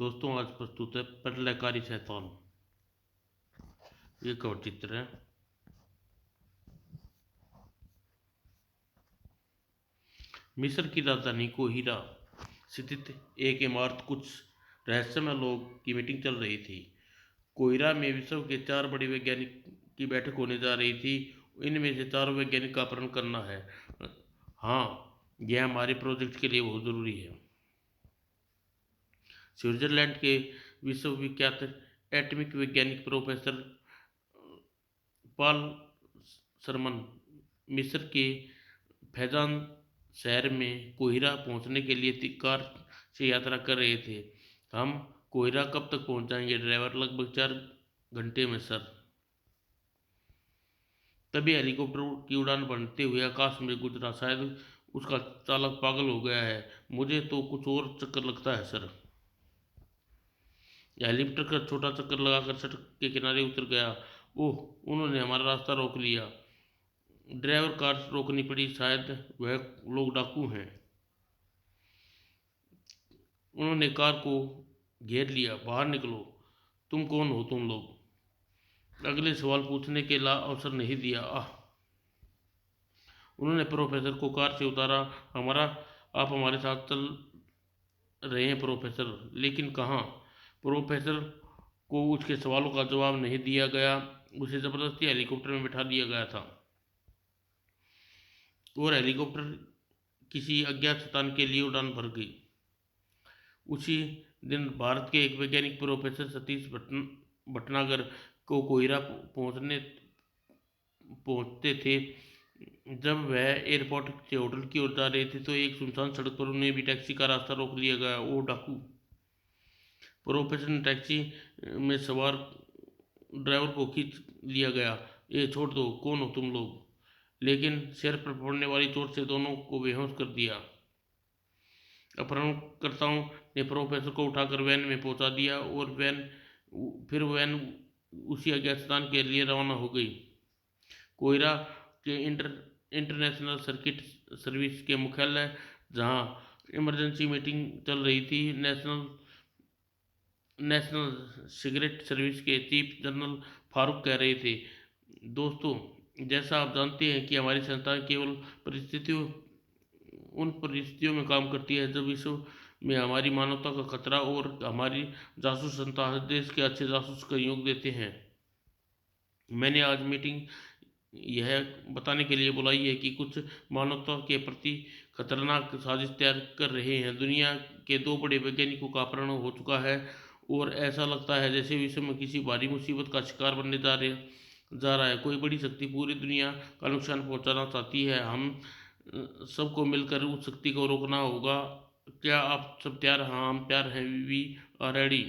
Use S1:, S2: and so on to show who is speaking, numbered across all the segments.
S1: दोस्तों आज प्रस्तुत है प्रलयकारी शैतान। ये कवर चित्र है। मिस्र की राजधानी कोहिरा स्थित एक इमारत कुछ रहस्यमय लोग की मीटिंग चल रही थी। कोहिरा में विश्व के 4 बड़े वैज्ञानिक की बैठक होने जा रही थी। इनमें से 4 वैज्ञानिक का अपहरण करना है। हाँ, यह हमारे प्रोजेक्ट के लिए बहुत ज़रूरी है। स्विट्जरलैंड के विश्वविख्यात एटॉमिक वैज्ञानिक प्रोफेसर पॉल सरमन मिस्र के फैजान शहर में कोहिरा पहुंचने के लिए कार से यात्रा कर रहे थे। हम कोहिरा कब तक पहुंच जाएंगे ड्राइवर? लगभग 4 घंटे में सर। तभी हेलीकॉप्टर की उड़ान भरते हुए आकाश में गुजरा। शायद उसका चालक पागल हो गया है। मुझे तो कुछ और चक्कर लगता है सर। हेलीकॉप्टर का छोटा चक्कर लगाकर सड़क के किनारे उतर गया। ओह, उन्होंने हमारा रास्ता रोक लिया। ड्राइवर कार रोकनी पड़ी। शायद वह लोग डाकू हैं। उन्होंने कार को घेर लिया। बाहर निकलो। तुम कौन हो तुम लोग? अगले सवाल पूछने के ला अवसर नहीं दिया। उन्होंने प्रोफेसर को कार से उतारा। आप हमारे साथ चल रहे हैं प्रोफेसर? लेकिन कहाँ? प्रोफेसर को उसके सवालों का जवाब नहीं दिया गया। उसे जबरदस्ती हेलीकॉप्टर में बिठा दिया गया था और हेलीकॉप्टर किसी अज्ञात स्थान के लिए उड़ान भर गई। उसी दिन भारत के एक वैज्ञानिक प्रोफेसर सतीश भटनागर को कोहिरा पहुंचते थे। जब वह एयरपोर्ट से होटल की ओर जा रहे थे तो एक सुनसान सड़क पर उन्हें भी टैक्सी का रास्ता रोक लिया गया। वो डाकू! प्रोफेसर ने टैक्सी में सवार ड्राइवर को खींच लिया गया। ये छोड़ दो, कौन हो तुम लोग? लेकिन सिर पर पड़ने वाली चोट से दोनों को बेहोश कर दिया। अपहरणकर्ताओं ने प्रोफेसर को उठाकर वैन में पहुंचा दिया और फिर वैन उसी अज्ञात स्थान के लिए रवाना हो गई। कोहिरा के इंटरनेशनल सर्किट सर्विस के मुख्यालय, जहां इमरजेंसी मीटिंग चल रही थी, नेशनल सिगरेट सर्विस के चीफ जनरल फारूक कह रहे थे, दोस्तों, जैसा आप जानते हैं कि हमारी संस्था केवल उन परिस्थितियों में काम करती है जब विश्व में हमारी मानवता का खतरा और हमारी जासूस संस्था देश के अच्छे जासूस का योग देते हैं। मैंने आज मीटिंग यह बताने के लिए बुलाई है कि कुछ मानवता के प्रति खतरनाक साजिश तैयार कर रहे हैं। दुनिया के 2 बड़े वैज्ञानिकों का अपहरण हो चुका है और ऐसा लगता है जैसे विश्व में किसी भारी मुसीबत का शिकार बनने जा रहा है। कोई बड़ी शक्ति पूरी दुनिया का नुकसान पहुंचाना चाहती है। हम सबको मिलकर उस शक्ति को रोकना होगा। क्या आप सब तैयार? हाँ, हम तैयार हैं। We are ready.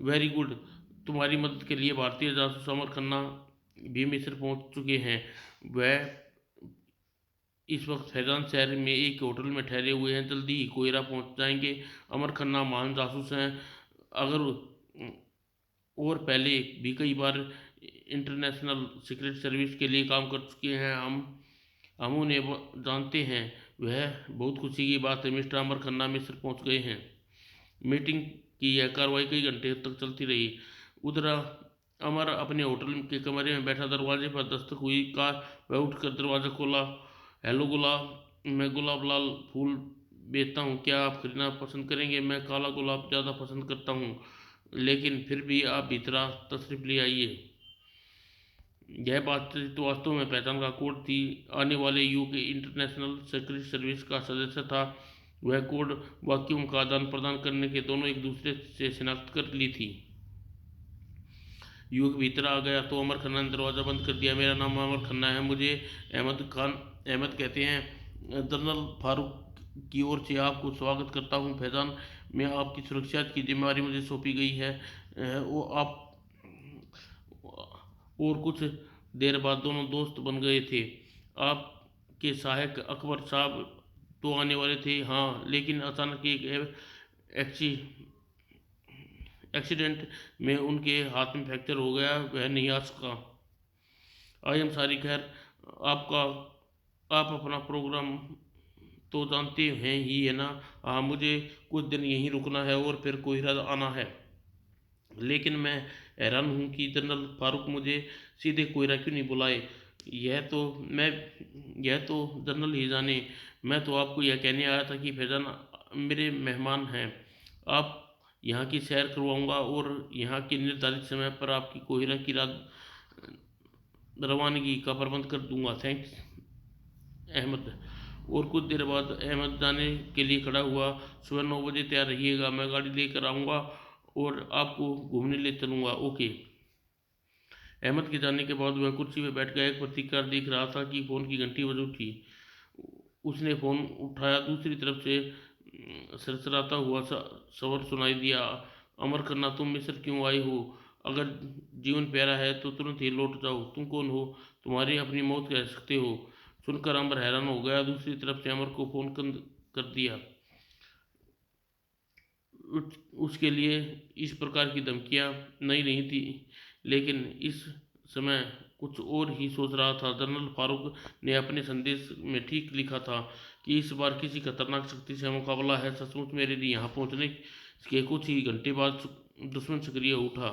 S1: Very good. तुम्हारी मदद के लिए भारतीय जासूस अमर खन्ना भी मिस्र पहुंच चुके हैं। वह इस वक्त फैजान शहर में एक होटल में ठहरे हुए हैं। जल्दी ही कोहिरा पहुंच जाएंगे। अमर खन्ना महान जासूस हैं। अगर और पहले भी कई बार इंटरनेशनल सीक्रेट सर्विस के लिए काम कर चुके हैं। हम उन्हें जानते हैं। वह बहुत खुशी की बात है। मिस्टर अमर खन्ना मिस्र पहुंच गए हैं। मीटिंग की यह कार्रवाई कई घंटे तक चलती रही। उधर अमर अपने होटल के कमरे में बैठा। दरवाजे पर दस्तक हुई। वह उठकर दरवाज़ा खोला। हेलो गुलाब, मैं गुलाब लाल फूल बेचता हूँ। क्या आप खरीदना पसंद करेंगे? मैं काला गुलाब ज़्यादा पसंद करता हूँ, लेकिन फिर भी आप भीतर तशरीफ ले आइए। यह बातचीत वास्तव में पहचान का कोड थी। आने वाले युग के इंटरनेशनल सीक्रेट सर्विस का सदस्य था। वह कोड वाक्यों का आदान प्रदान करने के दोनों एक दूसरे से शिनाख्त कर ली थी। युग भीतर आ गया तो अमर खन्ना ने दरवाज़ा बंद कर दिया। मेरा नाम अमर खन्ना है। मुझे अहमद कहते हैं। जनरल फारूक की ओर से आपको स्वागत करता हूँ। फैजान, मैं आपकी सुरक्षा की जिम्मेदारी मुझे सौंपी गई है। वो आप और कुछ देर बाद दोनों दोस्त बन गए थे। आपके सहायक अकबर साहब तो आने वाले थे। हाँ, लेकिन अचानक एक एक्सीडेंट में उनके हाथ में फ्रैक्चर हो गया। वह नहीं आ सका। I am sorry. खैर, आप अपना प्रोग्राम तो जानते हैं ही है ना। हाँ, मुझे कुछ दिन यहीं रुकना है और फिर कोहिरा आना है। लेकिन मैं हैरान हूँ कि जनरल फारूक मुझे सीधे कोयरा क्यों नहीं बुलाए। यह तो मैं यह तो जनरल ही जाने। मैं तो आपको यह कहने आया था कि फैजान मेरे मेहमान हैं। आप यहाँ की सैर करवाऊंगा और यहाँ के निर्धारित समय पर आपकी कोहिरा की रात रवानगी का प्रबंध कर दूंगा। थैंक्स अहमद। और कुछ देर बाद अहमद जाने के लिए खड़ा हुआ। सुबह 9 बजे तैयार रहिएगा, मैं गाड़ी लेकर आऊँगा और आपको घूमने ले चलूँगा। ओके। अहमद के जाने के बाद वह कुर्सी में बैठ गया। एक पत्रिका देख रहा था कि फ़ोन की घंटी बज उठी। उसने फ़ोन उठाया। दूसरी तरफ से सरसराता हुआ स्वर सुनाई दिया। अमर खन्ना, तुम मिस्र क्यों आई हो? अगर जीवन प्यारा है तो तुरंत ही लौट जाओ। तुम कौन हो? तुम्हारी अपनी मौत कह सकते हो? सुनकर अमर हैरान हो गया। दूसरी तरफ से अमर को फ़ोन कर दिया। उसके लिए इस प्रकार की धमकियां नई नहीं थी, लेकिन इस समय कुछ और ही सोच रहा था। जनरल फारूक ने अपने संदेश में ठीक लिखा था कि इस बार किसी खतरनाक शक्ति से मुकाबला है। सचमुच मेरे लिए यहाँ पहुँचने के कुछ ही घंटे बाद दुश्मन सक्रिय उठा।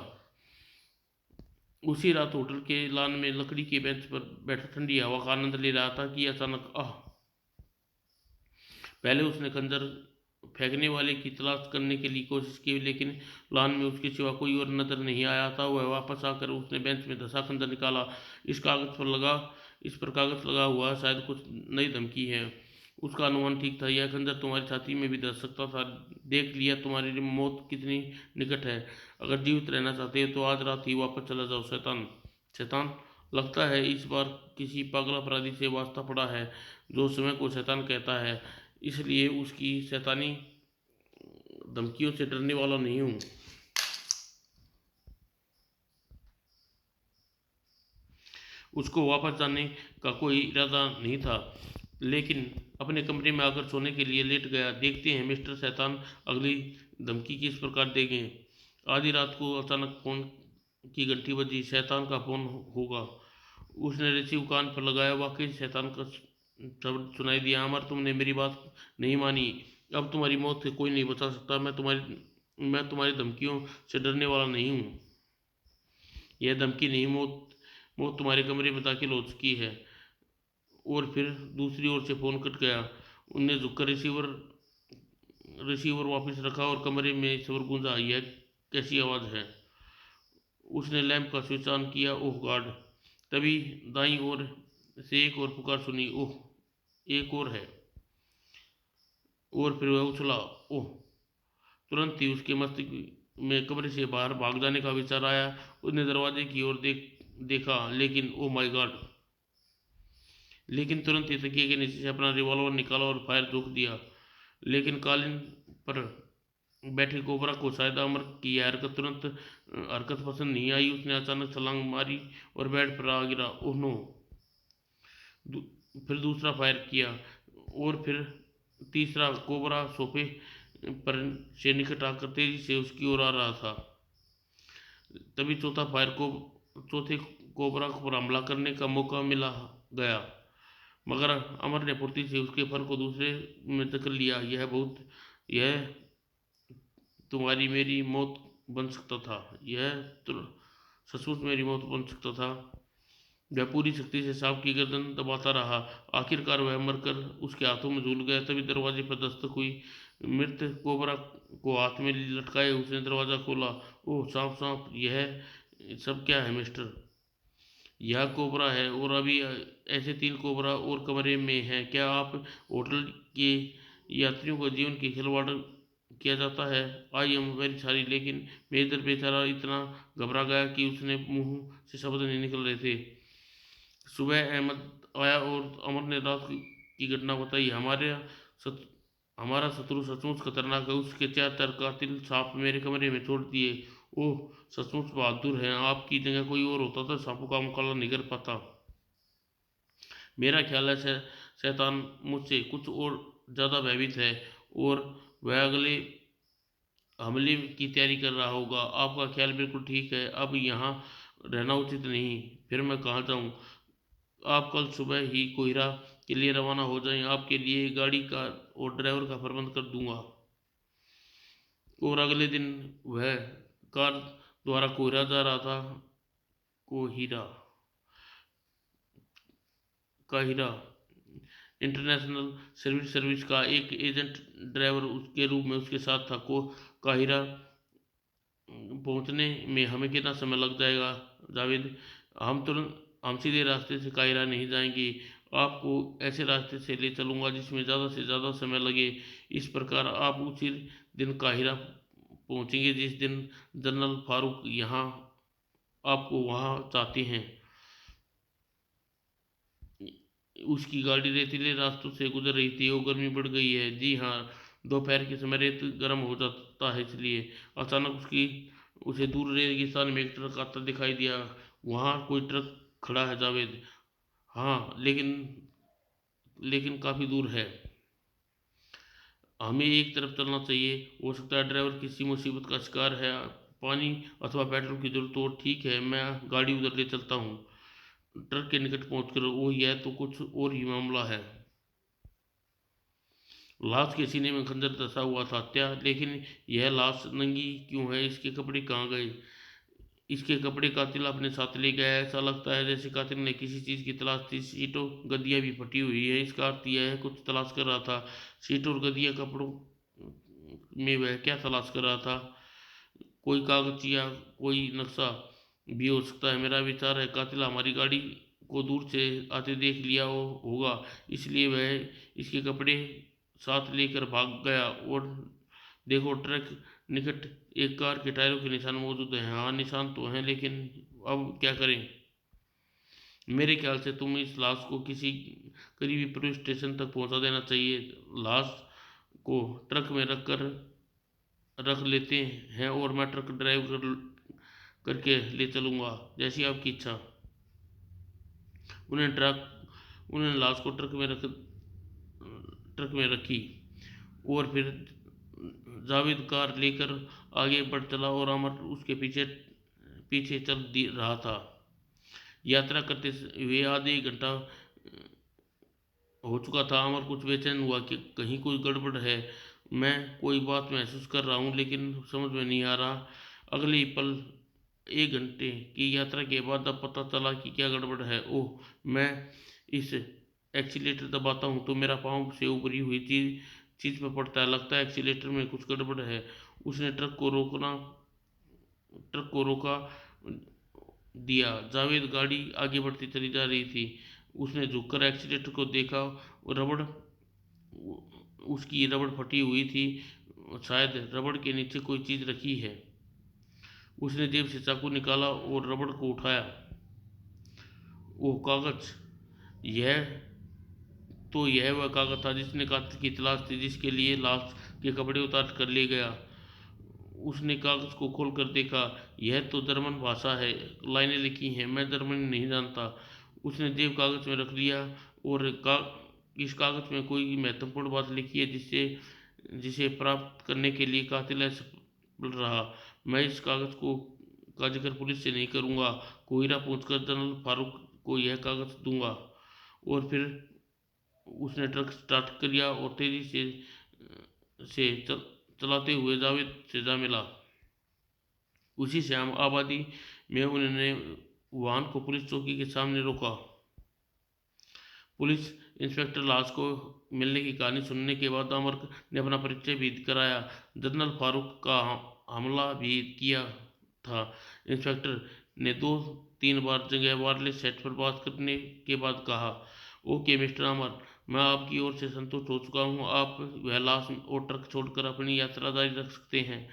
S1: उसी रात होटल के लॉन में लकड़ी के बेंच पर बैठा ठंडी हवा का आनंद ले रहा था कि अचानक पहले उसने खंजर फेंकने वाले की तलाश करने के लिए कोशिश की, लेकिन लॉन में उसके सिवा कोई और नजर नहीं आया था। वह वापस आकर उसने बेंच में धंसा खंजर निकाला। इस पर कागज लगा हुआ, शायद कुछ नई धमकी है। उसका अनुमान ठीक था। यह खंजर तुम्हारी छाती में भी धंस सकता था। देख लिया तुम्हारी मौत कितनी निकट है। अगर जीवित रहना चाहते हो तो आज रात ही वापस चला जाओ। शैतान शैतान, लगता है इस बार किसी पागल अपराधी से वास्ता पड़ा है जो समय को शैतान कहता है, इसलिए उसकी शैतानी धमकियों से डरने वाला नहीं हूँ। उसको वापस जाने का कोई इरादा नहीं था, लेकिन अपने कमरे में आकर सोने के लिए लेट गया। देखते हैं मिस्टर शैतान अगली धमकी किस प्रकार देंगे। आधी रात को अचानक फोन की घंटी बजी। शैतान का फोन होगा। उसने रिसीव कान पर लगाया। वाकई शैतान का शब्द सुनाई दिया। अमर, तुमने मेरी बात नहीं मानी। अब तुम्हारी मौत से कोई नहीं बचा सकता। मैं तुम्हारी धमकियों से डरने वाला नहीं हूँ। यह धमकी नहीं, मौत मौत तुम्हारे कमरे में दाखिल हो चुकी है। और फिर दूसरी ओर से फोन कट गया। उनने झुककर रिसीवर वापस रखा और कमरे में स्वर गूंजा। यह कैसी आवाज़ है? उसने लैंप का स्विच ऑन किया। ओह गॉड! तभी दाईं ओर से एक और पुकार सुनी। ओह, एक और है। और फिर वह उछला। ओह! तुरंत ही उसके मस्तिष्क में कमरे से बाहर भाग जाने का विचार आया। उसने दरवाजे की ओर देखा, लेकिन ओह माय गॉड! लेकिन तुरंत ही तकिए के नीचे से अपना रिवॉल्वर निकाला और फायर रोक दिया। लेकिन कालीन पर बैठे कोबरा को शायद अमर की यह हरकत पसंद नहीं आई। उसने अचानक छलांग मारी और बेड पर आ गिरा। Oh no! फिर दूसरा फायर किया और फिर तीसरा। कोबरा सोफे पर से निकट आकर तेजी से उसकी ओर आ रहा था। तभी चौथे कोबरा पर हमला करने का मौका मिला गया, मगर अमर ने फुर्ती से उसके फर को दूसरे में धकेल लिया। यह तुम्हारी मेरी मौत बन सकता था। सचमुच मेरी मौत बन सकता था। वह पूरी शक्ति से सांप की गर्दन दबाता रहा। आखिरकार वह मरकर उसके हाथों में झूल गया। तभी दरवाजे पर दस्तक हुई। मृत कोबरा को हाथ में लटकाए उसने दरवाजा खोला। ओह सांप सांप, यह सब क्या है मिस्टर? यह कोबरा है और अभी ऐसे 3 कोबरा और कमरे में हैं। क्या आप होटल के यात्रियों को जीवन की खिलवाड़ किया जाता है? आई एम वेरी सॉरी, लेकिन मेजर बेचारा इतना घबरा गया कि उसने मुंह से शब्द नहीं निकल रहे थे। सुबह अहमद आया और अमर ने रात की घटना बताई। हमारा शत्रु सचमुच खतरनाक है। उसके 4 कातिल सांप मेरे कमरे में छोड़ दिए। ओह, सचमुच बहादुर हैं। आपकी जगह कोई और होता तो सांपों का मुकाबला नहीं कर पाता। मेरा ख्याल है शैतान मुझसे कुछ और ज़्यादा भयभीत है और वह अगले हमले की तैयारी कर रहा होगा। आपका ख्याल बिल्कुल ठीक है। अब यहाँ रहना उचित नहीं। फिर मैं कहाँ जाऊँ? आप कल सुबह ही कोहिरा के लिए रवाना हो जाएं। आपके लिए गाड़ी का और ड्राइवर का प्रबंध कर दूंगा। और अगले दिन वह कार द्वारा कोहिरा जा रहा था। कोहिरा काहिरा इंटरनेशनल सर्विस का एक एजेंट ड्राइवर उसके रूप में उसके साथ था। को काहिरा पहुंचने में हमें कितना समय लग जाएगा जावेद? हम सीधे रास्ते से काहिरा नहीं जाएंगे। आपको ऐसे रास्ते से ले चलूंगा जिसमें ज़्यादा से ज़्यादा समय लगे। इस प्रकार आप उसी दिन काहिरा पहुंचेंगे जिस दिन जनरल फारूक यहाँ आपको वहाँ चाहते हैं। उसकी गाड़ी रेतीले रास्तों से गुजर रही थी और गर्मी बढ़ गई है। जी हाँ, दोपहर के समय रेत गर्म हो जाता है, इसलिए अचानक उसे दूर रेगिस्तान में एक ट्रक आता दिखाई दिया। वहाँ कोई ट्रक खड़ा है जावेद? हाँ, लेकिन काफ़ी दूर है। हमें एक तरफ चलना चाहिए। हो सकता है ड्राइवर किसी मुसीबत का शिकार है, पानी अथवा पेट्रोल की जरूरत हो। ठीक है, मैं गाड़ी उधर ले चलता हूँ। ट्रक के निकट पहुंचकर वो यह तो कुछ और ही मामला है। लाश के सीने में खंजर धंसा हुआ था। क्या? लेकिन यह लाश नंगी क्यों है? इसके कपड़े कहाँ गए? इसके कपड़े कातिल अपने साथ ले गया है। ऐसा लगता है जैसे कातिल ने किसी चीज की तलाश थी। सीटों गद्दियां भी फटी हुई है। इसका अर्थ यह है कुछ तलाश कर रहा था। सीट और गद्दियां कपड़ों में वह क्या तलाश कर रहा था? कोई कागज या कोई नक्शा भी हो सकता है। मेरा विचार है कातिल हमारी गाड़ी को दूर से आते देख लिया होगा, इसलिए वह इसके कपड़े साथ लेकर भाग गया। और देखो, ट्रक निकट एक कार के टायरों के निशान मौजूद हैं। हाँ, निशान तो हैं, लेकिन अब क्या करें? मेरे ख्याल से तुम इस लाश को किसी करीबी पुलिस स्टेशन तक पहुंचा देना चाहिए। लाश को ट्रक में रख लेते हैं और मैं ट्रक करके ले चलूंगा, जैसी आपकी इच्छा। उन्हें ट्रक उन्होंने लाश को ट्रक में रखी और फिर जावेद कार लेकर आगे बढ़ चला और अमर उसके पीछे पीछे रहा था। यात्रा करते हुए आधे एक घंटा हो चुका था। अमर कुछ बेचैन हुआ कि कहीं कोई गड़बड़ है। मैं कोई बात महसूस कर रहा हूँ, लेकिन समझ में नहीं आ रहा। अगले ही पल 1 घंटे की यात्रा के बाद अब पता चला कि क्या गड़बड़ है। ओह! मैं इस एक्सीलेटर दबाता हूँ तो मेरा पाँव से उभरी हुई चीज पर पड़ता है। लगता है एक्सीलेटर में कुछ गड़बड़ है। उसने ट्रक को रोका दिया। जावेद गाड़ी आगे बढ़ती चली जा रही थी। उसने झुककर एक्सीलेटर को देखा और उसकी रबड़ फटी हुई थी। शायद रबड़ के नीचे कोई चीज रखी है। उसने जेब से चाकू निकाला और रबड़ को उठाया। वो कागज! यह यह वह कागज था जिसने कातिल की तलाश थी, जिसके लिए लाश के कपड़े उतार कर ले गया। उसने कागज को खोल कर देखा। यह तो जर्मन भाषा है, लाइनें लिखी हैं। मैं जर्मनी नहीं जानता। उसने जेब कागज में रख लिया और इस कागज में कोई महत्वपूर्ण बात लिखी है जिसे प्राप्त करने के लिए कातिल असफल रहा। मैं इस कागज का जिक्र पुलिस से नहीं करूंगा। कोहिरा पहुंचकर जनरल फारूक को यह कागज दूंगा। और फिर उसने ट्रक स्टार्ट किया और तेजी से चलाते हुए जावेद से जा मिला। उसी शाम आबादी में उन्होंने वाहन को पुलिस चौकी के सामने रोका। पुलिस इंस्पेक्टर लाश को मिलने की कहानी सुनने के बाद अमर ने अपना परिचय भी कराया। जनरल फारूक का हमला भी किया था। इंस्पेक्टर ने 2-3 बार जगह वायरलेस सेट पर बात करने के बाद कहा, ओके मिस्टर अमर, मैं आपकी ओर से संतुष्ट हो चुका हूँ। आप वह लाश और ट्रक छोड़कर अपनी यात्रा जारी रख सकते हैं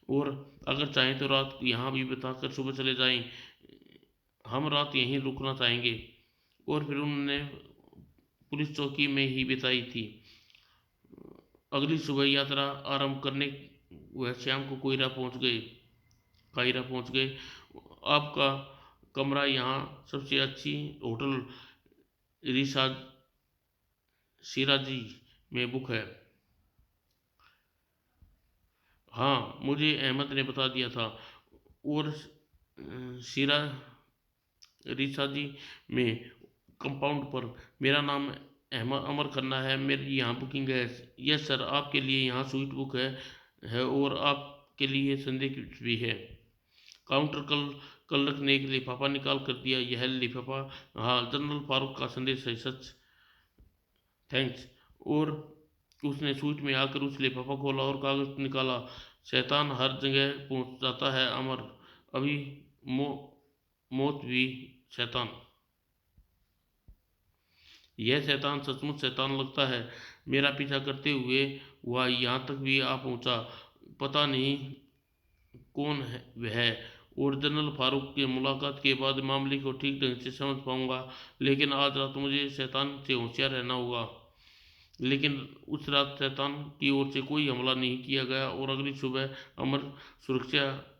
S1: और अगर चाहें तो रात यहाँ भी बिताकर सुबह चले जाएं। हम रात यहीं रुकना चाहेंगे। और फिर उन्होंने पुलिस चौकी में ही बिताई थी। अगली सुबह यात्रा आरंभ करने वह शाम को काहिरा पहुंच गए। आपका कमरा यहाँ सबसे अच्छी होटल रिसाज सिराजी में बुक है। हाँ, मुझे अहमद ने बता दिया था। और सिरा रिसाजी में कंपाउंड पर। मेरा नाम अमर खन्ना है, मेरी यहाँ बुकिंग है। यस सर, आपके लिए यहाँ स्वीट बुक है और आपके लिए संदेश भी है। काउंटर कल रखने के लिफाफा निकाल कर दिया। यह लिफाफा, हाँ, जनरल फारूक का संदेश है, सच, थैंक्स। और उसने स्वीट में आकर उस लिफाफा खोला और कागज निकाला। शैतान हर जगह पहुंच जाता है अमर, अभी मो, मौत भी शैतान। यह शैतान सचमुच शैतान लगता है। मेरा पीछा करते हुए वह यहाँ तक भी आ पहुंचा। पता नहीं कौन है वह, और जनरल फारूक की मुलाकात के बाद मामले को ठीक ढंग से समझ पाऊंगा। लेकिन आज रात मुझे शैतान से होशियार रहना होगा। लेकिन उस रात शैतान की ओर से कोई हमला नहीं किया गया और अगली सुबह अमर सुरक्षा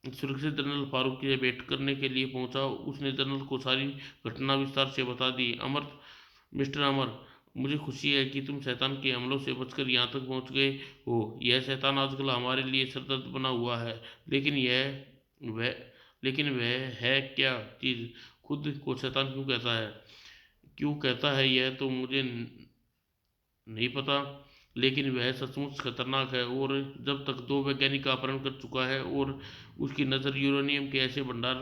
S1: सुरक्षित जनरल फारूक से भेंट करने के लिए पहुंचा। उसने जनरल को सारी घटना विस्तार से बता दी। मिस्टर अमर, मुझे खुशी है कि तुम शैतान के हमलों से बचकर यहाँ तक पहुँच गए हो। यह शैतान आजकल हमारे लिए सरदर्द बना हुआ है। लेकिन वह लेकिन वह है क्या चीज़? खुद को शैतान क्यों कहता है यह तो मुझे नहीं पता, लेकिन वह सचमुच खतरनाक है। और जब तक 2 वैज्ञानिक का अपहरण कर चुका है और उसकी नज़र यूरेनियम के ऐसे भंडार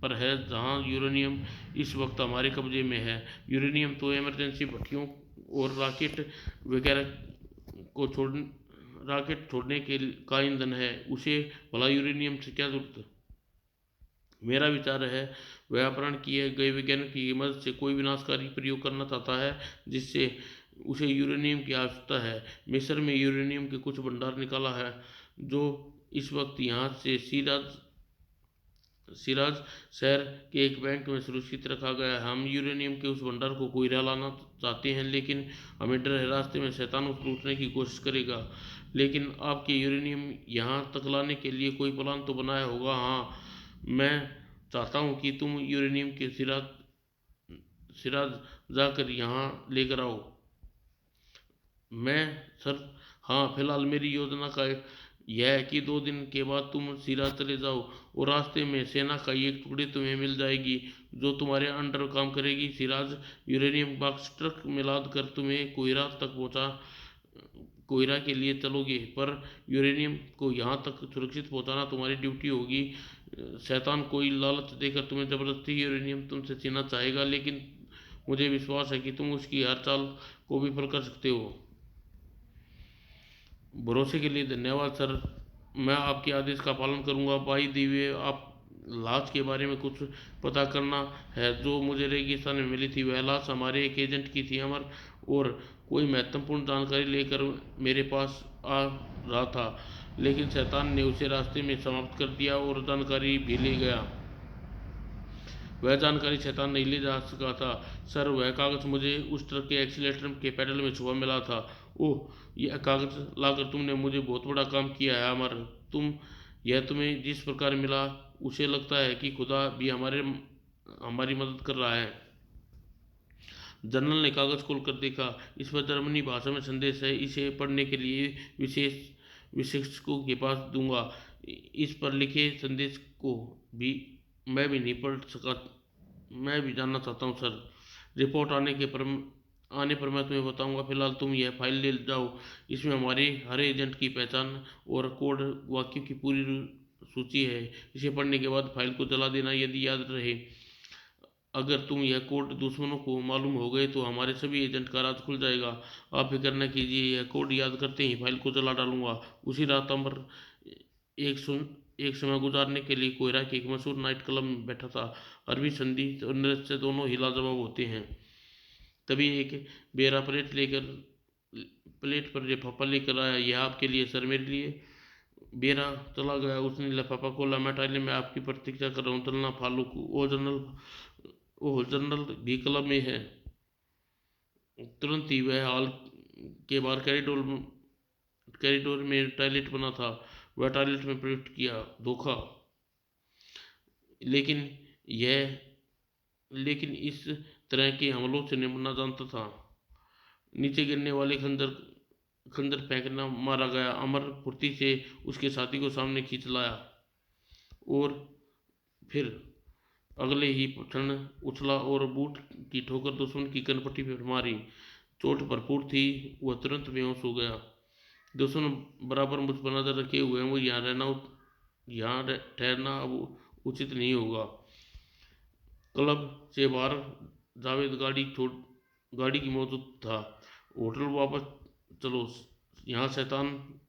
S1: पर है जहां यूरेनियम इस वक्त हमारे कब्जे में है। यूरेनियम तो इमरजेंसी भट्टियों और वगैरह को छोड़ रॉकेट छोड़ने के का ईंधन है। उसे भला यूरेनियम से क्या जरूरत? मेरा विचार है वह अपहरण किए गए वैज्ञानिक की मदद से कोई विनाशकारी प्रयोग करना चाहता है जिससे उसे यूरेनियम की आवश्यकता है। मिस्र में यूरेनियम के कुछ भंडार निकाला है जो इस वक्त यहाँ से सिराज शहर के एक बैंक में सुरक्षित रखा गया है। हम यूरेनियम के उस भंडार को कोयला लाना चाहते हैं, लेकिन हमें डर है रास्ते में शैतान उस लूटने की कोशिश करेगा। लेकिन आपके यूरेनियम यहाँ तक लाने के लिए कोई प्लान तो बनाया होगा? हाँ, मैं चाहता हूँ कि तुम यूरेनियम के सिराज जाकर यहाँ लेकर आओ। मैं सर, हाँ, फिलहाल मेरी योजना का यह है कि 2 दिन के बाद तुम सिराज चले जाओ और रास्ते में सेना का एक टुकड़ी तुम्हें मिल जाएगी जो तुम्हारे अंडर काम करेगी। सिराज यूरेनियम बॉक्स ट्रक में लाद कर तुम्हें कोयरा के लिए चलोगे, पर यूरेनियम को यहाँ तक सुरक्षित पहुँचाना तुम्हारी ड्यूटी होगी। शैतान कोई लालच देकर तुम्हें जबरदस्ती यूरेनियम तुमसे छीनना चाहेगा, लेकिन मुझे विश्वास है कि तुम उसकी हर चाल को विफल कर सकते हो। भरोसे के लिए धन्यवाद सर, मैं आपके आदेश का पालन करूंगा। बाई द वे, आप लाश के बारे में कुछ पता करना है जो मुझे रेगिस्तान में मिली थी? वह लाश हमारे एक एजेंट की थी अमर, और कोई महत्वपूर्ण जानकारी लेकर मेरे पास आ रहा था, लेकिन शैतान ने उसे रास्ते में समाप्त कर दिया और जानकारी भी ले गया। वह जानकारी शैतान नहीं ले जा सका था सर। वह कागज मुझे उस ट्रक के एक्सीलेटर के पैडल में छुपा मिला था। ओह, यह कागज लाकर तुमने मुझे बहुत बड़ा काम किया है अमर। तुम्हें जिस प्रकार मिला उसे लगता है कि खुदा भी हमारी मदद कर रहा है। जनरल ने कागज खोलकर देखा। इस पर जर्मनी भाषा में संदेश है। इसे पढ़ने के लिए विशेषज्ञों के पास दूंगा। इस पर लिखे संदेश को भी मैं भी नहीं पढ़ सका। मैं भी जानना चाहता हूँ सर। रिपोर्ट आने पर मैं तुम्हें बताऊंगा। फिलहाल तुम यह फाइल ले जाओ। इसमें हमारे हर एजेंट की पहचान और कोड वाक्यों की पूरी सूची है। इसे पढ़ने के बाद फाइल को जला देना। यदि याद रहे, अगर तुम यह कोड दुश्मनों को मालूम हो गए तो हमारे सभी एजेंट का राज खुल जाएगा। आप फिक्र न कीजिए, यह कोड याद करते ही फाइल को जला डालूंगा। उसी रात अमर एक समय गुजारने के लिए कोयरा के एक मशहूर नाइट क्लब में बैठा था। अरबी संगीत और नृत्य दोनों ही लाजवाब होते हैं। तभी एक बेरा प्लेट पर लिफाफा लेकर आया। यह आपके लिए सर, मेरे लिए। बेरा चला गया। उसने लिफाफा खोला। मैं टॉयलेट में आपकी प्रतीक्षा कर रहा हूँ, चलना फालूक। ओ जनरल भी क्लब में है। तुरंत ही वह हॉल के बाहर कॉरिडोर में टॉयलेट बना था। वह टॉयलेट में प्रवेश किया। धोखा। लेकिन यह लेकिन इस तरह के हमलों से निपटना जानता था। नीचे गिरने वाले खंजर फेंकना मारा गया। अमर फुर्ती से उसके साथी को सामने खींच लाया और फिर अगले ही क्षण उछला और बूट की ठोकर दुश्मन की कनपट्टी पर मारी। चोट भरपूर थी, वह तुरंत बेहोश हो गया। दुश्मन बराबर मुझ पर नजर रखे हुए हैं, मुझे यहाँ ठहरना अब उचित नहीं होगा। क्लब से बाहर जावेद गाड़ी की मौजूद था। होटल वापस चलो, यहाँ शैतान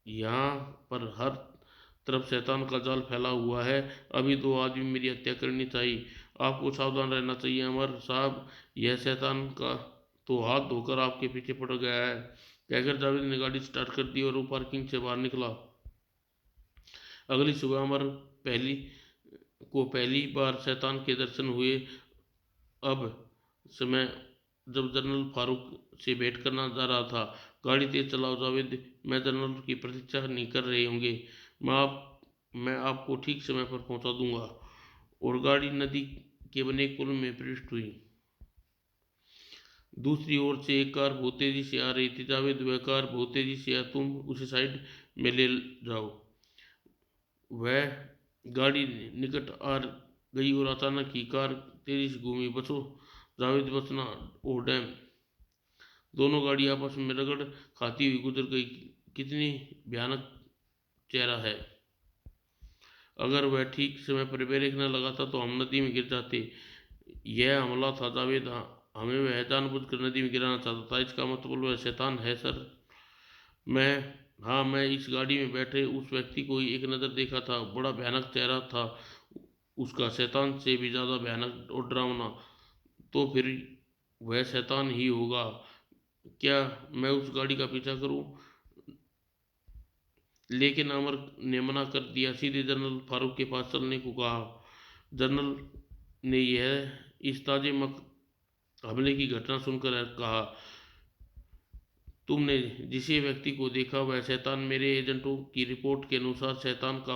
S1: यहाँ पर हर तरफ शैतान का जाल फैला हुआ है। अभी दो आदमी मेरी हत्या करनी चाहिए। आपको सावधान रहना चाहिए अमर साहब, यह शैतान का तो हाथ धोकर आपके पीछे पड़ गया है। कहकर जावेद ने गाड़ी स्टार्ट कर दी और वो पार्किंग से बाहर निकला। अगली सुबह अमर पहली बार शैतान के दर्शन हुए। अब समय जब जनरल फारूक से भेंट करना जा रहा था। गाड़ी तेज चलाओ जावेद, मैं जनरल की प्रतीक्षा नहीं कर रहे होंगे। मैं आपको ठीक समय पर पहुंचा दूंगा। और गाड़ी नदी के बने पुल में प्रविष्ट हुई। दूसरी ओर से एक कार बहुत तेजी से आ रही थी। जावेद, वह कार बहुत तेजी से आ, तुम उसे साइड में ले जाओ। वह गाड़ी निकट आ गई और अचानक ही कार तेजी से घूमी। बचो जावेद, बचना। Oh damn. दोनों गाड़ी आपस में रगड़ खाती हुई गुजर गई। कितनी भयानक चेहरा है। अगर वह ठीक समय पर ब्रेक न लगाता तो हम नदी में गिर जाते। यह हमला था जावेद, हमें वह जानबूझकर नदी में गिराना चाहता था। इसका मतलब वह शैतान है सर। मैं हाँ, मैं इस गाड़ी में बैठे उस व्यक्ति को एक नज़र देखा था। बड़ा भयानक चेहरा था उसका, शैतान से भी ज़्यादा भयानक और डरावना। तो फिर वह शैतान ही होगा। क्या मैं उस गाड़ी का पीछा करूं? लेकिन अमर ने मना कर दिया, सीधे जनरल फारूक के पास चलने को कहा। जनरल ने इस ताजे हमले की घटना सुनकर कहा, तुमने जिस व्यक्ति को देखा वह शैतान। मेरे एजेंटों की रिपोर्ट के अनुसार शैतान का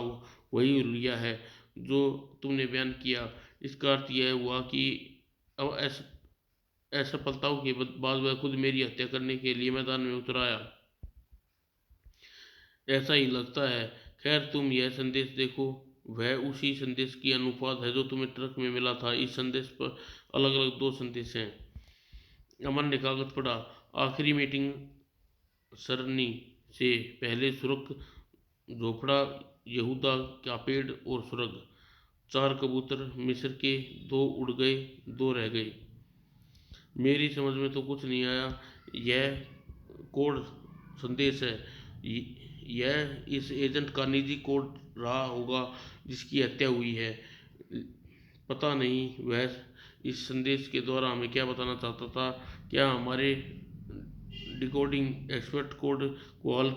S1: वही हुलिया है जो तुमने बयान किया। इसका अर्थ यह हुआ कि अब असफलताओं के बाद वह खुद मेरी हत्या करने के लिए मैदान में उतर आया। ऐसा ही लगता है। खैर, तुम यह संदेश देखो। वह उसी संदेश की अनुवाद है जो तुम्हें ट्रक में मिला था। इस संदेश पर अलग अलग दो संदेश हैं। अमन ने कागज पढ़ा। आखिरी मीटिंग सरनी से पहले सुरख, झोपड़ा, यहूदा का पेड़ और सुरग। चार कबूतर मिस्र के, दो उड़ गए, दो रह गए। मेरी समझ में तो कुछ नहीं आया। यह कोड संदेश है। यह इस एजेंट का निजी कोड रहा होगा जिसकी हत्या हुई है। पता नहीं वह इस संदेश के द्वारा हमें क्या बताना चाहता था। क्या हमारे डिकोडिंग एक्सपर्ट कोड को हल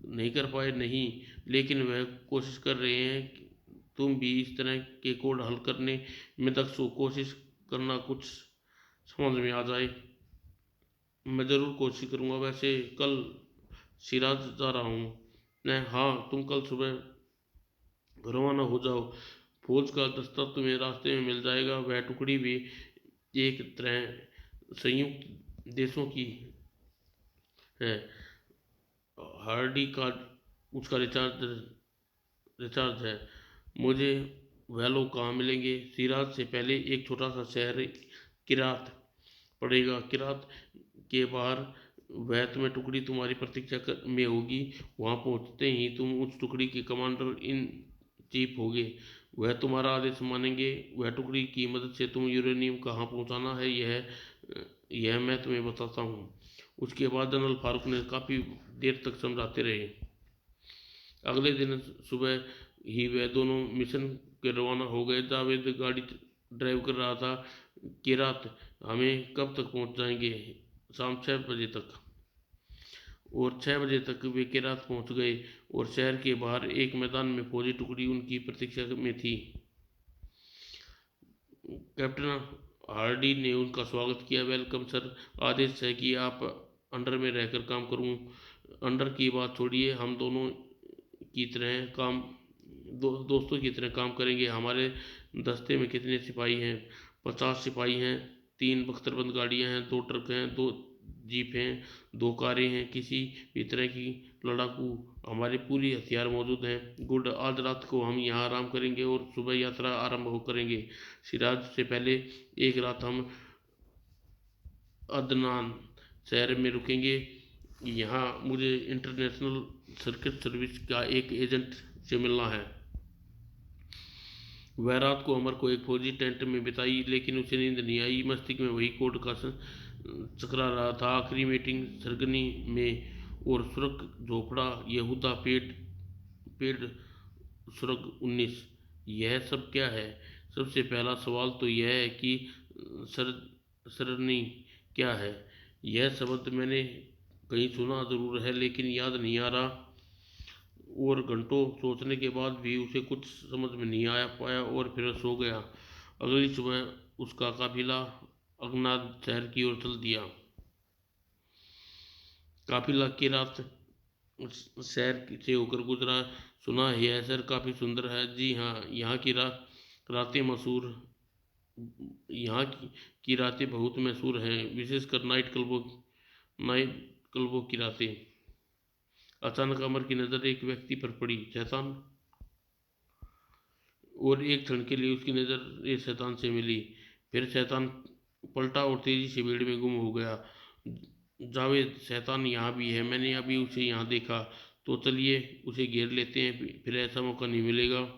S1: नहीं कर पाए? नहीं, लेकिन वह कोशिश कर रहे हैं। तुम भी इस तरह के कोड हल करने में दक्ष हो। कोशिश करना, कुछ समझ में आ जाए। मैं ज़रूर कोशिश करूँगा। वैसे कल सिराज जा रहा हूँ मैं। हाँ, तुम कल सुबह रवाना हो जाओ। फौज का दस्ता तुम्हें रास्ते में मिल जाएगा। वह टुकड़ी भी एक तरह संयुक्त देशों की है। हार्डी का उसका रिचार्ज है। मुझे वह लोग कहाँ मिलेंगे? सिराज से पहले एक छोटा सा शहर किरात पड़ेगा। किरात के बाहर वह तुम्हें टुकड़ी तुम्हारी प्रतीक्षा में होगी। वहाँ पहुँचते ही तुम उस टुकड़ी के कमांडर इन चीफ होगे। वह तुम्हारा आदेश मानेंगे। वह टुकड़ी की मदद से तुम यूरेनियम कहाँ पहुँचाना है यह मैं तुम्हें बताता हूँ। उसके बाद जनरल फारूक ने काफ़ी देर तक समझाते रहे। अगले दिन सुबह ही वह दोनों मिशन के रवाना हो गए। जावेद गाड़ी ड्राइव कर रहा था। किरात हमें कब तक पहुंच जाएंगे? शाम 6 बजे तक। और 6 बजे तक वे किरात पहुंच गए और शहर के बाहर एक मैदान में फौजी टुकड़ी उनकी प्रतीक्षा में थी। कैप्टन हार्डी ने उनका स्वागत किया। वेलकम सर, आदेश है कि आप अंडर में रहकर काम करूं। अंडर की बात छोड़िए, हम दोनों की तरह दोस्तों की तरह काम करेंगे। हमारे दस्ते में कितने सिपाही हैं? 50 सिपाही हैं। 3 बख्तरबंद गाड़ियां हैं, 2 ट्रक हैं, 2 जीप हैं, 2 कारें हैं। किसी भी तरह की लड़ाकू हमारे पूरी हथियार मौजूद हैं। गुड, आज रात को हम यहाँ आराम करेंगे और सुबह यात्रा आरंभ हो करेंगे। सिराज से पहले एक रात हम अदनान शहर में रुकेंगे। यहाँ मुझे इंटरनेशनल सर्किट सर्विस का एक एजेंट से मिलना है। वह रात को अमर को एक फौजी टेंट में बिताई, लेकिन उसे नींद नहीं आई। मस्तिष्क में वही कोड का चकरा रहा था। आखिरी मीटिंग सरगनी में और सुरग झोपड़ा यहूदा पेड़ पेड़ सुरग 19। यह सब क्या है? सबसे पहला सवाल तो यह है कि सर सरनी क्या है? यह शब्द मैंने कहीं सुना जरूर है, लेकिन याद नहीं आ रहा। और घंटों सोचने के बाद भी उसे कुछ समझ में नहीं आया पाया और फिर सो गया। अगली सुबह उसका काफिला अगनाद शहर की ओर चल दिया। काफिला की रात शहर से होकर गुजरा। सुना है यह शहर काफ़ी सुंदर है। जी हाँ, यहाँ की रातें मशहूर यहाँ की रातें बहुत मशहूर हैं, विशेषकर नाइट क्लबों की रातें। अचानक अमर की नज़र एक व्यक्ति पर पड़ी, शैतान। और एक क्षण के लिए उसकी नज़र एक शैतान से मिली। फिर शैतान पलटा और तेजी से भीड़ में गुम हो गया। जावेद, शैतान यहाँ भी है, मैंने अभी उसे यहाँ देखा। तो चलिए उसे घेर लेते हैं, फिर ऐसा मौका नहीं मिलेगा।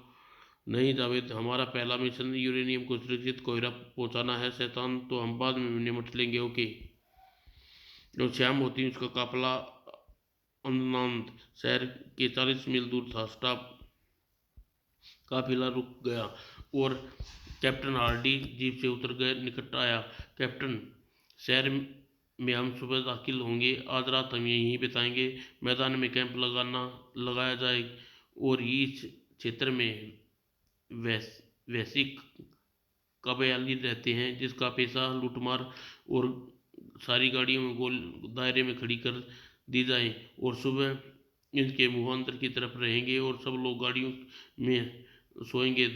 S1: नहीं जावेद, हमारा पहला मिशन यूरेनियम को सुरक्षित कोयला पहुँचाना है। शैतान तो हम बाद में निपट लेंगे, ओके। जब शाम होती उसका काफिला अंदनांत शहर के 40 मील दूर था। स्टाफ काफिला रुक गया और कैप्टन हार्डी जीप से उतर गए निकट आया। कैप्टन, शहर में हम सुबह दाखिल होंगे। आज रात हम यहीं बिताएंगे। मैदान में कैंप लगाया जाए और इस क्षेत्र में वैश्विक कबायली रहते हैं जिसका पेशा लूटमार, और सारी गाड़ियों में गोल दायरे में खड़ी कर दी जाए और सुबह इनके मुँह अंदर की तरफ रहेंगे और सब लोग गाड़ियों में सोएंगे।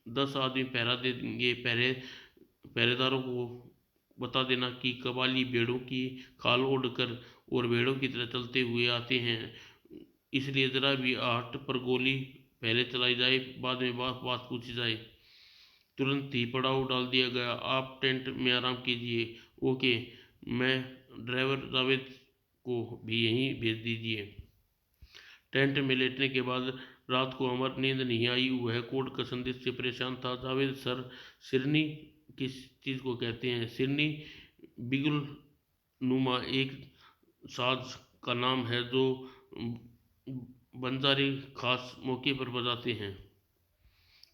S1: 10 आदमी पहरा देंगे। पहरेदारों को बता देना कि कबाली भेड़ों की खाल ओढ़ कर और भेड़ों की तरह चलते हुए आते हैं, इसलिए ज़रा भी आहट पर गोली पहले चलाई जाए, बाद में बात पूछी जाए। तुरंत ही पड़ाव डाल दिया गया। आप टेंट में आराम कीजिए, ओके। मैं ड्राइवर जावेद को भी यहीं भेज दीजिए। टेंट में लेटने के बाद रात को अमर नींद नहीं आई। वह कोड का संदेश से परेशान था। जावेद सर, सिरनी किस चीज़ को कहते हैं? सिरनी बिगुल नुमा एक साज का नाम है जो बंजारे खास मौके पर बजाते हैं।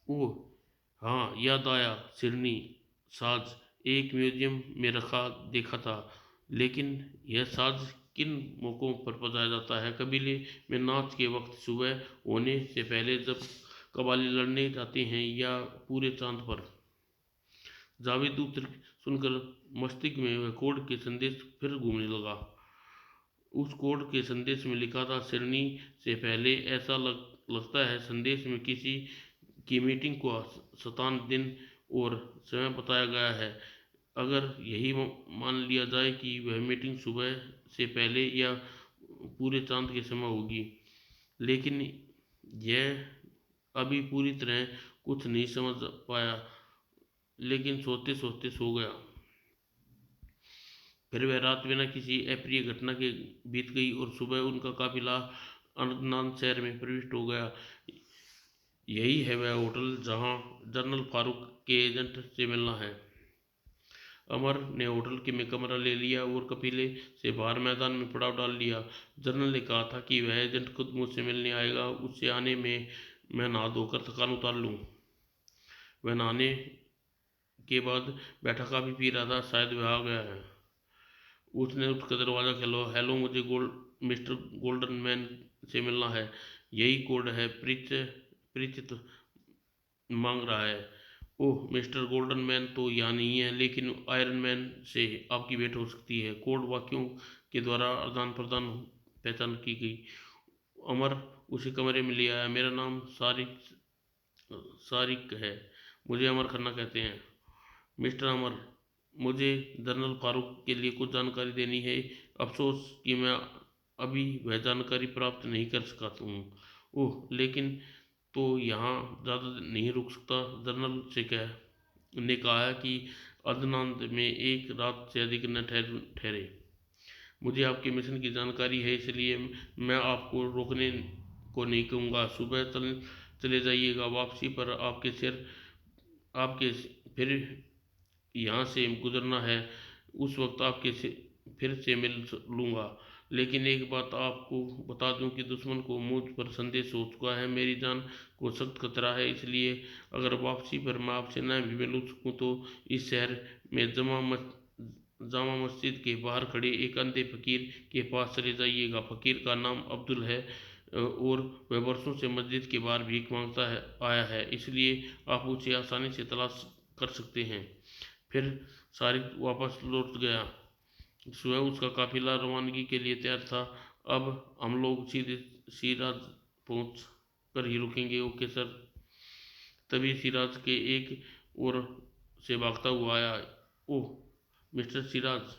S1: ओह हाँ, याद आया। सिरनी साज एक म्यूजियम में रखा देखा था, लेकिन यह साज किन मौक़ों पर बजाया जाता है? कबीले में नाच के वक्त, सुबह होने से पहले जब कबाली लड़ने जाते हैं, या पूरे चांद पर? जावेद उत्तर सुनकर मस्तिष्क में वह कोड के संदेश फिर घूमने लगा। उस कोड के संदेश में लिखा था, सिरनी से पहले। ऐसा लगता है संदेश में किसी की मीटिंग को शतान दिन और समय बताया गया है। अगर यही मान लिया जाए कि वह मीटिंग सुबह से पहले या पूरे चांद के समय होगी, लेकिन यह अभी पूरी तरह कुछ नहीं समझ पाया, लेकिन सोते सोते सो गया। फिर वह रात बिना किसी अप्रिय घटना के बीत गई और सुबह उनका काफिला अनंतनाग शहर में प्रविष्ट हो गया। यही है वह होटल जहां जनरल फारूक के एजेंट से मिलना है। अमर ने होटल के में कमरा ले लिया और कफिले से बाहर मैदान में पड़ाव डाल लिया। जनरल ने कहा था कि वह एजेंट खुद मुझसे मिलने आएगा। उससे आने में मैं नहा धोकर थकान उतार लूँ। वह नहाने के बाद बैठा काफ़ी पी रहा था। शायद वह आ गया है। उसने उसका दरवाज़ा खोला। हेलो, मुझे मिस्टर गोल्डन मैन से मिलना है। यही कोड है, परिचित मांग रहा है। ओह, मिस्टर गोल्डन मैन तो यहाँ नहीं है, लेकिन आयरन मैन से आपकी भेंट हो सकती है। कोड वाक्यों के द्वारा आदान प्रदान पहचान की गई। अमर उसी कमरे में ले आया। मेरा नाम सारिक है, मुझे अमर खन्ना कहते हैं। मिस्टर अमर, मुझे जनरल फारूक के लिए कुछ जानकारी देनी है। अफसोस कि मैं अभी वह जानकारी प्राप्त नहीं कर सका हूँ। ओह, लेकिन तो यहाँ ज़्यादा नहीं रुक सकता? जनरल से कह ने कहा कि अदनान में एक रात से अधिक न ठहरे। मुझे आपके मिशन की जानकारी है, इसलिए मैं आपको रोकने को नहीं कहूँगा। सुबह चले जाइएगा। वापसी पर आपके फिर यहाँ से गुजरना है, उस वक्त आपके से फिर से मिल लूँगा। लेकिन एक बात आपको बता दूं कि दुश्मन को मुझ पर संदेश हो चुका है। मेरी जान को सख्त खतरा है, इसलिए अगर वापसी पर मैं आपसे न भी मिल सकूँ तो इस शहर में जामा मस्जिद के बाहर खड़े एक अंधे फकीर के पास चले जाइएगा। फकीर का नाम अब्दुल है और वह वर्षों से मस्जिद के बाहर भीख मांगता है आया है, इसलिए आप उसे आसानी से तलाश कर सकते हैं। फिर सारिक वापस लौट गया। सुबह उसका काफिला रवानगी के लिए तैयार था। अब हम लोग सीधे सिराज पहुंच कर ही रुकेंगे। Okay sir. तभी सिराज के एक ओर से भागता हुआ आया। ओह मिस्टर सिराज।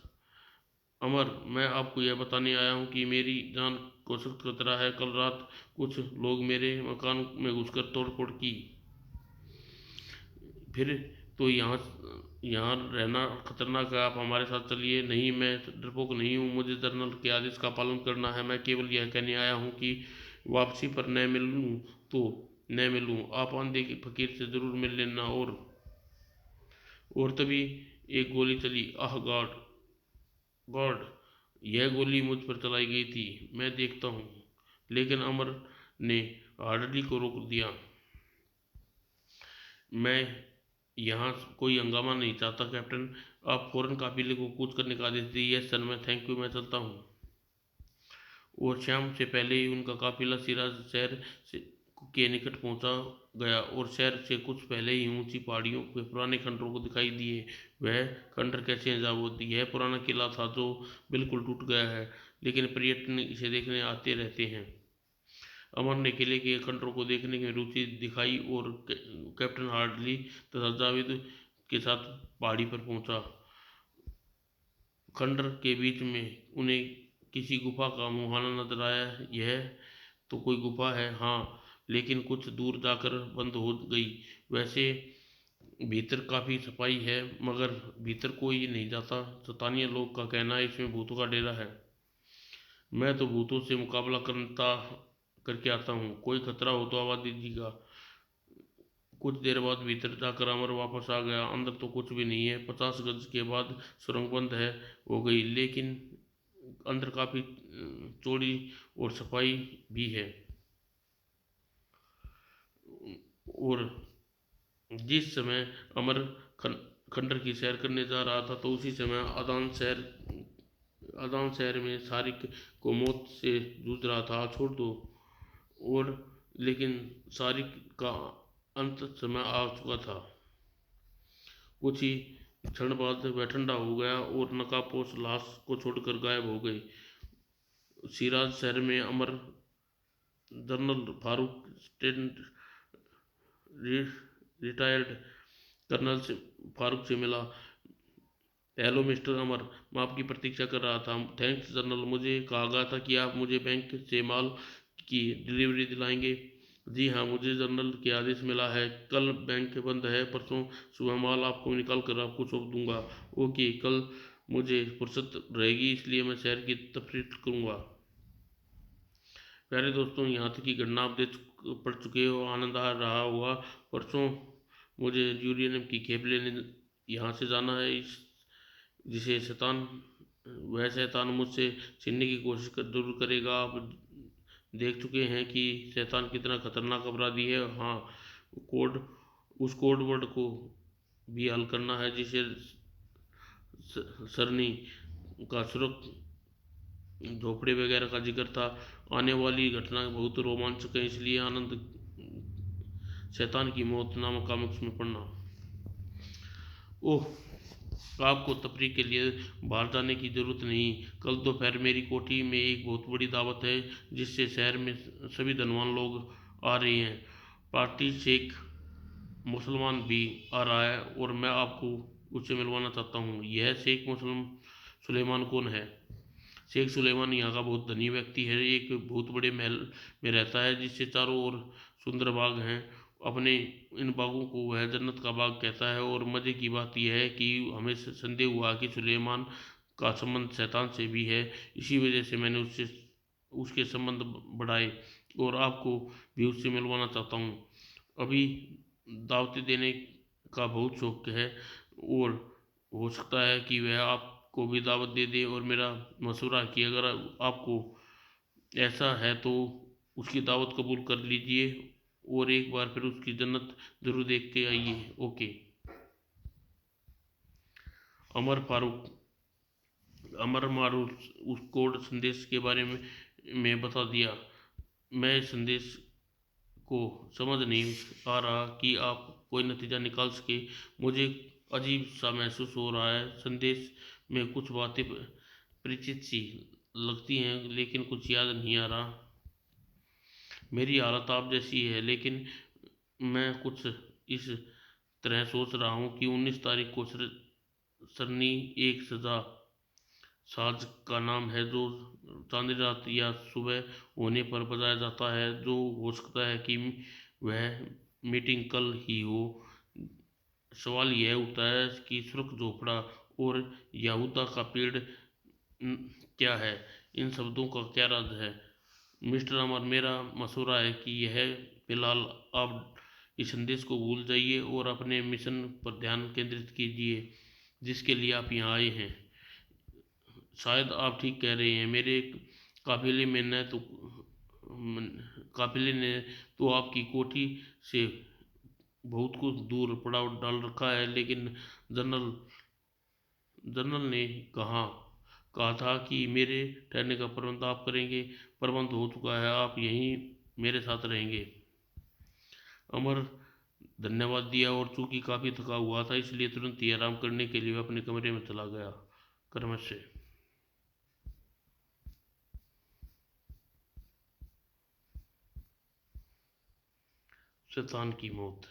S1: अमर, मैं आपको यह बताने आया हूँ कि मेरी जान को सख्त खतरा है। कल रात कुछ लोग मेरे मकान में घुसकर तोड़फोड़ की। फिर तो यहाँ यहाँ रहना खतरनाक है। आप हमारे साथ चलिए। नहीं, मैं डरपोक नहीं हूँ। मुझे जनरल के आदेश का पालन करना है। मैं केवल यह कहने आया हूँ कि वापसी पर न मिलूँ तो न मिलूँ। आप आंधे के फकीर से ज़रूर मिल लेना। और तभी एक गोली चली। आह गॉड गॉड, यह गोली मुझ पर चलाई गई थी। मैं देखता हूँ। लेकिन अमर ने हार्डली को रोक दिया। मैं यहाँ कोई हंगामा नहीं चाहता कैप्टन। आप फौरन काफिले को कूच करने का आदेश दीजिए। यस सर, मैं थैंक यू, मैं चलता हूँ। और शाम से पहले ही उनका काफिला सिराज शहर के निकट पहुंचा गया और शहर से कुछ पहले ही ऊंची पहाड़ियों के पुराने खंडरों को दिखाई दिए। वह खंडर कैसे अजाब यह पुराना किला था जो बिल्कुल टूट गया है, लेकिन पर्यटन इसे देखने आते रहते हैं। अमर ने किले के खंडरों को देखने में रुचि दिखाई और कैप्टन हार्डली तथा जावेद के साथ पहाड़ी पर पहुंचा। खंडर के बीच में उन्हें किसी गुफा का मुहाना नजर आया। यह तो कोई गुफा है, हाँ, लेकिन कुछ दूर जाकर बंद हो गई। वैसे भीतर काफी सफाई है, मगर भीतर कोई नहीं जाता। स्थानीय लोग का कहना है इसमें भूतों का डेरा है। मैं तो भूतों से मुकाबला करके आता हूँ। कोई खतरा हो तो आवाज दीजिएगा। कुछ देर बाद भीतर जाकर अमर वापस आ गया। अंदर तो कुछ भी नहीं है। 50 गज के बाद सुरंग बंद हो गई, लेकिन अंदर काफी चौड़ी और सफाई भी है। और जिस समय अमर खंडर की सैर करने जा रहा था तो उसी समय अदान शहर में सारिक को मौत से जूझ रहा था। छोड़ दो। और लेकिन सारिक का अंत समय आ चुका था। कुछ ही क्षण बाद वह ठंडा हो गया और नकाबपोश लाश को छोड़कर गायब हो गई। सिराज शहर में अमर जनरल फारूक रिटायर्ड कर्नल से फारूक से मिला। हेलो मिस्टर अमर, मैं आपकी प्रतीक्षा कर रहा था। थैंक्स जनरल, मुझे कहा गया था कि आप मुझे बैंक से माल की डिलीवरी दिलाएंगे। जी हाँ, मुझे जनरल के आदेश मिला है। कल बैंक बंद है। परसों सुबह माल आपको निकाल कर आपको सौंप दूंगा। ओके, कल मुझे फुर्सत रहेगी, इसलिए मैं शहर की तफरीह करूँगा। प्यारे दोस्तों, यहाँ तक की घटना आप पढ़ चुके हो। आनंद आ रहा होगा। परसों मुझे यूरेनियम की खेप लेने यहाँ से जाना है। जिसे शैतान वह शैतान मुझसे छीनने की कोशिश जरूर करेगा। आप देख चुके हैं कि शैतान कितना खतरनाक अपराधी है। हाँ, कोड उस कोड वर्ड को भी हल करना है जिसे सरनी का सुरख झोपड़े वगैरह का जिक्र था। आने वाली घटना बहुत रोमांचक है, इसलिए आनंद शैतान की मौत नामक कॉमिक्स में पढ़ना। ओह, आपको तफरीह के लिए बाहर जाने की ज़रूरत नहीं। कल दोपहर मेरी कोठी में एक बहुत बड़ी दावत है जिससे शहर में सभी धनवान लोग आ रहे हैं। पार्टी शेख मुसलमान भी आ रहा है और मैं आपको उससे मिलवाना चाहता हूँ। यह शेख मुसलमान सुलेमान कौन है? शेख सुलेमान यहाँ का बहुत धनी व्यक्ति है। एक बहुत बड़े महल में रहता है जिससे चारों ओर सुंदर बाग हैं अपने इन बागों को वह जन्नत का बाग कहता है। और मज़े की बात यह है कि हमें संदेह हुआ कि सुलेमान का संबंध शैतान से भी है, इसी वजह से मैंने उससे उसके संबंध बढ़ाए और आपको भी उससे मिलवाना चाहता हूँ। अभी दावतें देने का बहुत शौक है और हो सकता है कि वह आपको भी दावत दे दे। और मेरा मशवरा कि अगर आपको ऐसा है तो उसकी दावत कबूल कर लीजिए और एक बार फिर उसकी जन्नत ज़रूर देख के आइए। ओके। अमर फारूक। अमर मारूफ उस कोड संदेश के बारे में बता दिया। मैं इस संदेश को समझ नहीं आ रहा कि आप कोई नतीजा निकाल सके। मुझे अजीब सा महसूस हो रहा है। संदेश में कुछ बातें परिचित सी लगती हैं लेकिन कुछ याद नहीं आ रहा। मेरी हालत आप जैसी है, लेकिन मैं कुछ इस तरह सोच रहा हूँ कि 19 तारीख को सरनी एक सजा साज का नाम है जो चांदी रात या सुबह होने पर बजाया जाता है। जो हो सकता है कि वह मीटिंग कल ही हो। सवाल यह उठता है कि सुर्ख झोपड़ा और यहूदा का पेड़ क्या है, इन शब्दों का क्या राज है। मिस्टर अमर, मेरा मशवरा है कि यह फिलहाल आप इस संदेश को भूल जाइए और अपने मिशन पर ध्यान केंद्रित कीजिए जिसके लिए आप यहाँ आए हैं। शायद आप ठीक कह रहे हैं। मेरे काफिले में न तो काफिले ने तो आपकी कोठी से बहुत कुछ दूर पड़ाव डाल रखा है, लेकिन जनरल जनरल ने कहा कहा था कि मेरे ठहरने का प्रबंध आप करेंगे। प्रबंध हो चुका है, आप यहीं मेरे साथ रहेंगे। अमर धन्यवाद दिया और चूंकि काफ़ी थका हुआ था इसलिए तुरंत ही आराम करने के लिए अपने कमरे में चला गया। क्रमश से शैतान की मौत।